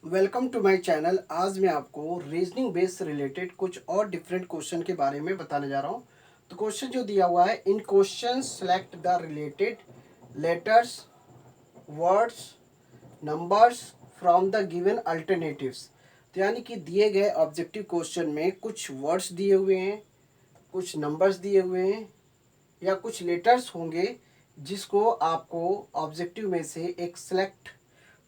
Welcome to my channel. आज मैं आपको रीजनिंग बेस से रिलेटेड कुछ और डिफरेंट क्वेश्चन के बारे में बताने जा रहा हूँ। तो क्वेश्चन जो दिया हुआ है, in question select the related letters, words, numbers from the given alternatives. तो यानी कि दिए गए ऑब्जेक्टिव क्वेश्चन में कुछ वर्ड्स दिए हुए हैं, कुछ नंबर्स दिए हुए हैं या कुछ लेटर्स होंगे जिसको आपको ऑब्जेक्टिव में से एक सेलेक्ट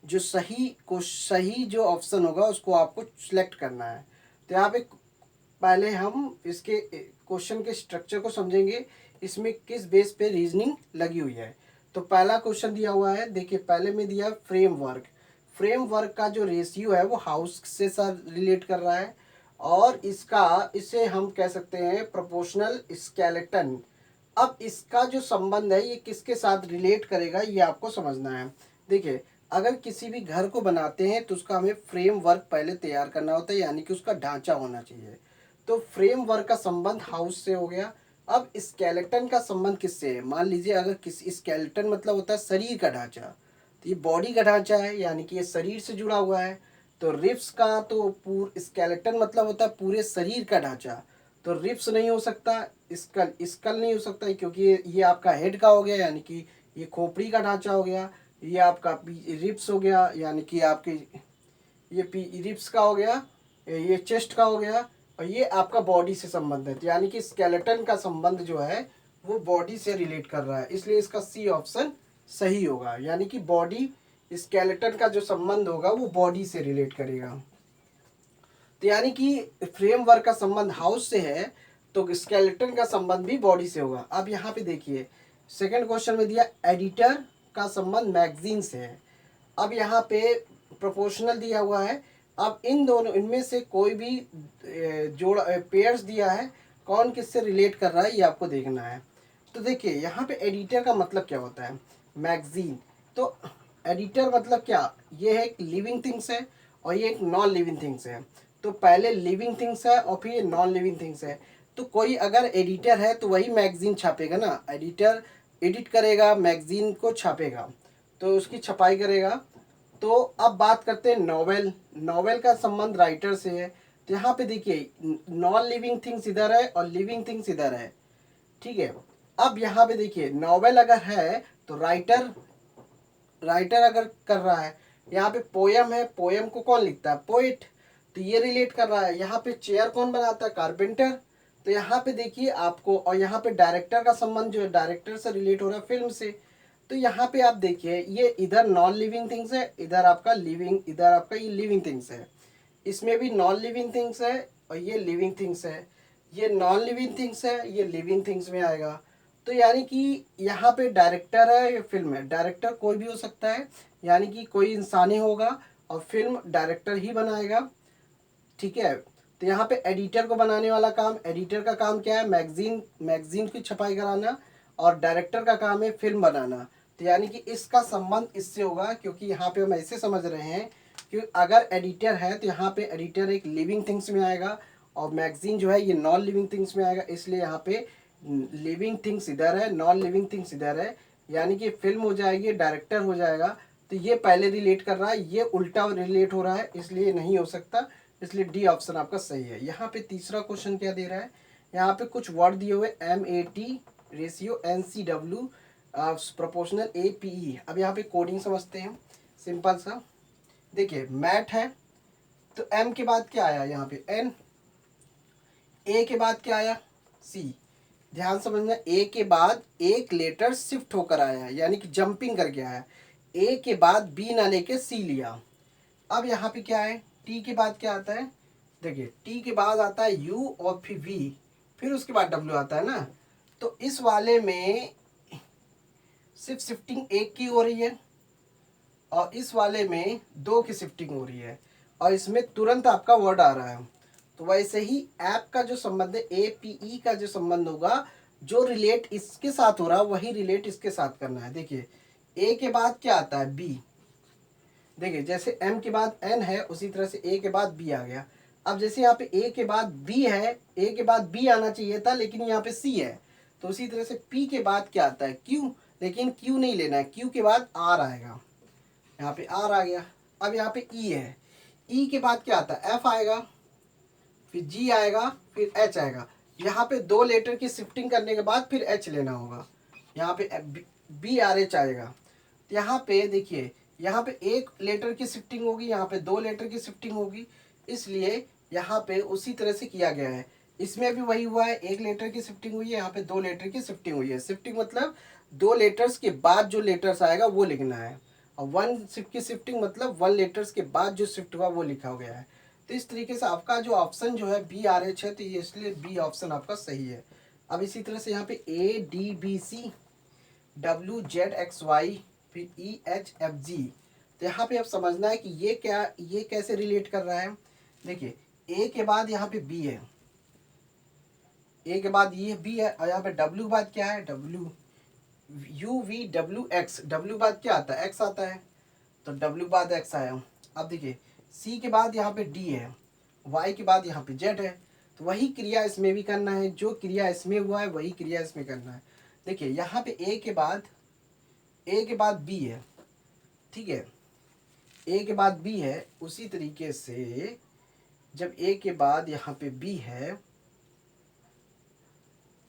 जो सही जो ऑप्शन होगा उसको आपको सिलेक्ट करना है। तो यहाँ पे पहले हम इसके क्वेश्चन के स्ट्रक्चर को समझेंगे, इसमें किस बेस पे रीजनिंग लगी हुई है। तो पहला क्वेश्चन दिया हुआ है, देखिए पहले में दिया फ्रेमवर्क। फ्रेमवर्क का जो रेशियो है वो हाउस से साथ रिलेट कर रहा है और इसे हम कह सकते हैं प्रोपोर्शनल स्केलेटन। अब इसका जो संबंध है ये किसके साथ रिलेट करेगा ये आपको समझना है। देखिए, अगर किसी भी घर को बनाते हैं तो उसका हमें फ्रेमवर्क पहले तैयार करना होता है, यानी कि उसका ढांचा होना चाहिए। तो फ्रेमवर्क का संबंध हाउस से हो गया। अब स्केलेटन का संबंध किससे है? मान लीजिए अगर किसी स्केलेटन मतलब होता है शरीर का ढांचा, तो ये बॉडी का ढांचा है, यानी कि ये शरीर से जुड़ा हुआ है। तो रिब्स का तो स्केलेटन मतलब होता है पूरे शरीर का ढांचा। तो रिब्स नहीं हो सकता, स्कल स्कल नहीं हो सकता, क्योंकि ये आपका हेड का हो गया, यानी कि ये खोपड़ी का ढांचा हो गया। ये आपका रिब्स हो गया, यानी कि आपके ये रिब्स का हो गया, ये चेस्ट का हो गया, और ये आपका बॉडी से संबंधित, यानी कि स्केलेटन का संबंध जो है वो बॉडी से रिलेट कर रहा है, इसलिए इसका सी ऑप्शन सही होगा। यानी कि बॉडी स्केलेटन का जो संबंध होगा वो बॉडी से रिलेट करेगा। तो यानी कि फ्रेमवर्क का संबंध हाउस से है तो स्केलेटन का संबंध भी बॉडी से होगा। अब यहाँ पे देखिए सेकंड क्वेश्चन में दिया एडिटर का संबंध मैगजीन से है। अब यहाँ पे प्रोपोर्शनल दिया हुआ है। अब इन दोनों इनमें से कोई भी पेयर्स दिया है, कौन किससे रिलेट कर रहा है ये आपको देखना है। तो देखिए यहाँ पे एडिटर का मतलब क्या होता है, मैगजीन। तो एडिटर मतलब क्या, ये है एक लिविंग थिंग्स है और ये एक नॉन लिविंग थिंग्स है। तो पहले लिविंग थिंग्स है और फिर ये नॉन लिविंग थिंग्स है। तो कोई अगर एडिटर है तो वही मैगजीन छापेगा ना, एडिटर एडिट करेगा, मैगजीन को छापेगा, तो उसकी छपाई करेगा। तो अब बात करते हैं नॉवेल। नॉवेल का संबंध राइटर से है। तो यहाँ पे देखिए नॉन लिविंग थिंग्स इधर है और लिविंग थिंग्स इधर है, ठीक है। अब यहाँ पे देखिए नॉवेल अगर है तो राइटर राइटर अगर कर रहा है, यहाँ पे पोयम है, पोयम को कौन लिखता है, पोइट, तो ये रिलेट कर रहा है। यहाँ पे चेयर कौन बनाता है, कारपेंटर। तो यहाँ पे देखिए आपको, और यहाँ पे डायरेक्टर का संबंध जो है डायरेक्टर से रिलेट हो रहा है, फिल्म से। तो यहाँ पे आप देखिए ये इधर नॉन लिविंग थिंग्स है, इधर आपका ये लिविंग थिंग्स है। इसमें भी नॉन लिविंग थिंग्स है और ये लिविंग थिंग्स है, ये नॉन लिविंग थिंग्स है, ये लिविंग थिंग्स में आएगा। तो यानी कि यहाँ पे डायरेक्टर है या फिल्म है, डायरेक्टर कोई भी हो सकता है, यानी कि कोई इंसान ही होगा और फिल्म डायरेक्टर ही बनाएगा, ठीक है। तो यहाँ पे एडिटर को बनाने वाला काम, एडिटर का काम क्या है, मैगजीन की छपाई कराना, और डायरेक्टर का काम है फिल्म बनाना। तो यानी कि इसका संबंध इससे होगा, क्योंकि यहाँ पे हम ऐसे समझ रहे हैं कि अगर एडिटर है तो यहाँ पे एडिटर एक लिविंग थिंग्स में आएगा और मैगजीन जो है ये नॉन लिविंग थिंग्स में आएगा, इसलिए यहाँ पे लिविंग थिंग्स इधर है, नॉन लिविंग थिंग्स इधर है, यानी कि फिल्म हो जाएगी, डायरेक्टर हो जाएगा। तो ये पहले रिलेट कर रहा है, ये उल्टा रिलेट हो रहा है, इसलिए नहीं हो सकता, इसलिए डी ऑप्शन आपका सही है। यहाँ पे तीसरा क्वेश्चन क्या दे रहा है, यहाँ पे कुछ वर्ड दिए हुए MAT ratio NCW proportional APE। अब यहाँ पे कोडिंग समझते हैं, सिंपल सा। देखिए मैट है तो M के बाद क्या आया, यहाँ पे N, A के बाद क्या आया, C। ध्यान समझना, A के बाद एक लेटर शिफ्ट होकर आया है, यानी कि जंपिंग करके आया। A के बाद B ना लेके C लिया। अब यहाँ पे क्या है, T के बाद क्या आता है, देखिए T के बाद आता है U और फिर V, फिर उसके बाद W आता है ना। तो इस वाले में सिर्फ शिफ्टिंग एक की हो रही है और इस वाले में दो की शिफ्टिंग हो रही है, और इसमें तुरंत आपका वर्ड आ रहा है। तो वैसे ही ऐप का जो संबंध है, APE का जो संबंध होगा, जो रिलेट इसके साथ हो रहा है वही रिलेट इसके साथ करना है। देखिए A के बाद क्या आता है, B। देखिए जैसे M के बाद N है उसी तरह से A के बाद B आ गया। अब जैसे यहाँ पे A के बाद B है, A के बाद B आना चाहिए था लेकिन यहाँ पे C है, तो उसी तरह से P के बाद क्या आता है, Q, लेकिन Q नहीं लेना है, Q के बाद R आएगा, यहाँ पे R आ गया। अब यहाँ पे E है, ई के बाद क्या आता है, एफ आएगा, फिर जी आएगा, फिर एच आएगा। यहाँ पे 2 लेटर की शिफ्टिंग करने के बाद फिर एच लेना होगा। यहाँ पे बी आर एच आएगा। तो यहाँ पे देखिए, यहाँ पे 1 लेटर की शिफ्टिंग होगी, यहाँ पे 2 लेटर की शिफ्टिंग होगी, इसलिए यहाँ पे उसी तरह से किया गया है। इसमें भी वही हुआ है, 1 लेटर की शिफ्टिंग हुई है, यहाँ पे 2 लेटर की शिफ्टिंग हुई है। शिफ्टिंग मतलब 2 लेटर्स के बाद जो लेटर्स आएगा वो लिखना है, और 1 शिफ्ट की शिफ्टिंग मतलब 1 लेटर्स के बाद जो शिफ्ट हुआ वो लिखा गया है। तो इस तरीके से आपका जो ऑप्शन जो है बी आर एच है, तो ये इसलिए बी ऑप्शन आपका सही है। अब इसी तरह से यहाँ पे A D B C W Z X Y फिर ई एच एफ जी। तो यहाँ पे अब समझना है कि ये क्या, ये कैसे रिलेट कर रहा है। देखिए, ए के बाद यहाँ पे बी है, ए के बाद ये बी है, और यहाँ पे डब्ल्यू के बाद क्या है, W you V W x, W के बाद क्या आता है, एक्स आता है, तो डब्ल्यू के बाद एक्स आया। अब देखिए, सी के बाद यहाँ पे डी है, वाई के बाद यहाँ पे जेड है, तो वही क्रिया इसमें भी करना है, जो क्रिया इसमें हुआ है वही क्रिया इसमें करना है। देखिए, यहाँ पे ए के बाद बी है, ठीक है, ए के बाद बी है, उसी तरीके से जब ए के बाद यहाँ पे बी है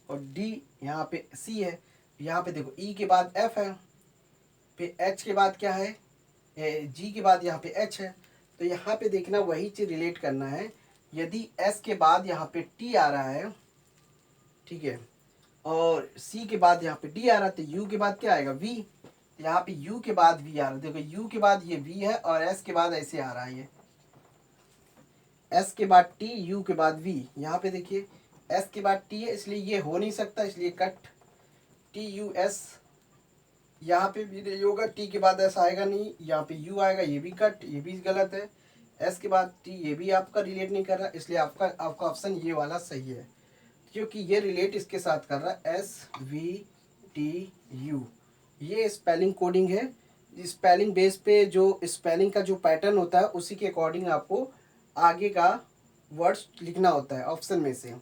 और डी यहाँ पे सी है, यहाँ पे देखो ई के बाद एफ है, फिर एच के बाद क्या है, जी के बाद यहाँ पे एच है। तो यहाँ पे देखना वही चीज़ रिलेट करना है। यदि एस के बाद यहाँ पे टी आ रहा है, ठीक है, और सी के बाद यहाँ पे डी आ रहा है, तो यू के बाद क्या आएगा, वी। तो यहाँ पे यू के बाद वी आ रहा है, देखो यू के बाद ये वी है और एस के बाद ऐसे आ रहा है, ये एस के बाद टी, यू के बाद वी। यहाँ पे देखिए एस के बाद टी है, इसलिए ये हो नहीं सकता, इसलिए कट, टी यू एस। यहाँ पे भी नहीं होगा, टी के बाद एस आएगा नहीं, यहाँ पे यू आएगा, ये भी कट, ये भी गलत है। एस के बाद टी, ये भी आपका रिलेट नहीं कर रहा, इसलिए आपका ऑप्शन ये वाला सही है, क्योंकि ये रिलेट इसके साथ कर रहा है, एस वी टी यू। ये स्पेलिंग कोडिंग है, स्पेलिंग बेस पे जो स्पेलिंग का जो पैटर्न होता है उसी के अकॉर्डिंग आपको आगे का वर्ड्स लिखना होता है ऑप्शन में से।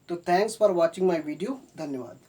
तो thanks for watching my video, धन्यवाद।